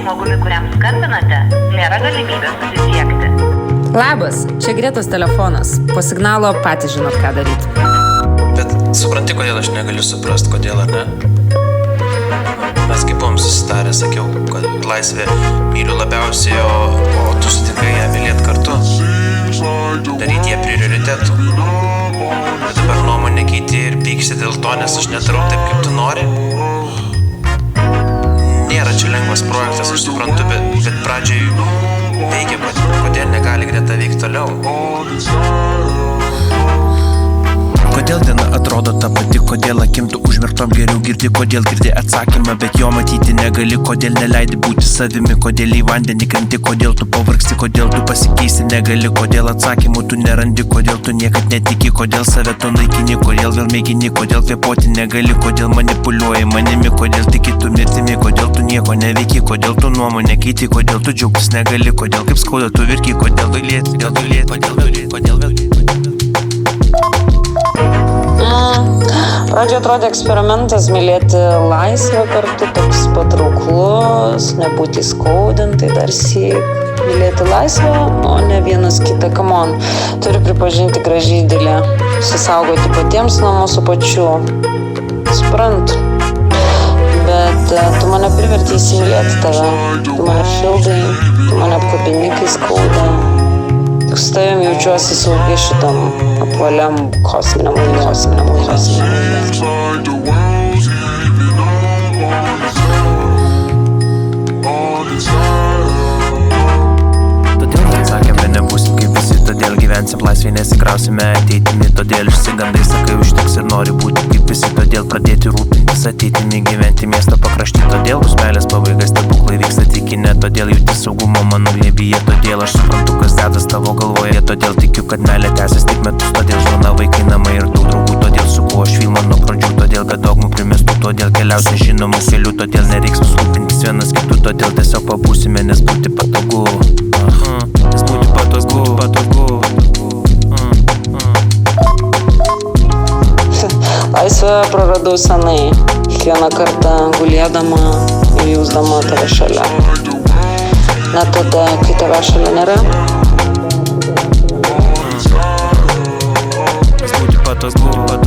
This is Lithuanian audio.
žmogumi, kuriam skambinate, nėra galimybės susisiekti. Labas, čia Gretos telefonas. Po signalo patys žinot, ką daryti. Bet supranti, kodėl aš negaliu suprasti, kodėl ar ne? Mes kaip buvom susitarę, sakiau, kad laisvė myliu labiausiai, o tu sutikai ją mylėti kartu. Daryti ją prioritetų. Bet dabar nuomonę keiti ir pyksti dėl to, nes aš nedarau taip, kaip tu nori. Nėra čia lengvas projektas, aš suprantu, bet pradžiai veikia, kodėl negali Greta veikti toliau. Kodėl diena atrodo ta pati, kodėl akim tu užmerktom geriau girdi, kodėl girdi atsakymą, bet jo matyti negali, kodėl neleidi būti savimi, kodėl į vandenį krenti, kodėl tu pavargsti, kodėl tu pasikeisti negali, kodėl atsakymų tu nerandi, kodėl tu niekad netiki, kodėl save tu naikini, kodėl vėl mėgini, kodėl kvėpuoti negali, kodėl manipuliuoji manimi, kodėl tiki tu mirtimi, kodėl tu nieko neveiki, kodėl tu nuomonę keiti, kodėl tu džiaugtis negali, kodėl kaip skauda tu virki, kodėl tu lieti, kodėl vėl. Pradžioje atrodė eksperimentas mylėti laisvę kartu, toks patrauklus, nebūti skaudintai dar syk. Mylėti laisvę, o ne vienas kitą, come on. Turiu pripažinti graži idilė, susisaugoti patiems nuo mūsų pačių. Suprantu. Bet tu mane privertei įsimylėti tave, tu mane šildai, tu mane apkabini, kai skauda. Tik su tavim jaučiuosi saugiai šitam apvaliam kosminiam laivė. Todėl neatsakėme nebūsim kaip visi, todėl gyvensim laisvėj, nesikrausime ateitimi, todėl išsigandai sakai užteks ir nori būti kaip visi, todėl pradėti rūpintis ateitimi, gyventi miesto pakrašty, todėl bus meilės pabaiga, stebuklai vyksta tikine, todėl jauti saugumo mano glėbyje, todėl aš suprantu, kas dedas tavo galvoje, todėl tikiu, kad meilė tęsis tik metus, todėl žmona, vaikai, namai ir daug draugų, todėl su kuo aš filmą nuo pradžių, todėl be dogmų primestų, todėl keliausiu žinomų kelių, todėl nereiks susirūpintis vienas kitų, todėl tiesiog pabūsime, nes būti patogu. Nes būti patogu. Laisvę praradau senai, kiekvieną kartą gulėdama ir jausdama tave šalia. Net tada, kai tave šalia nėra. Nes būti patogu.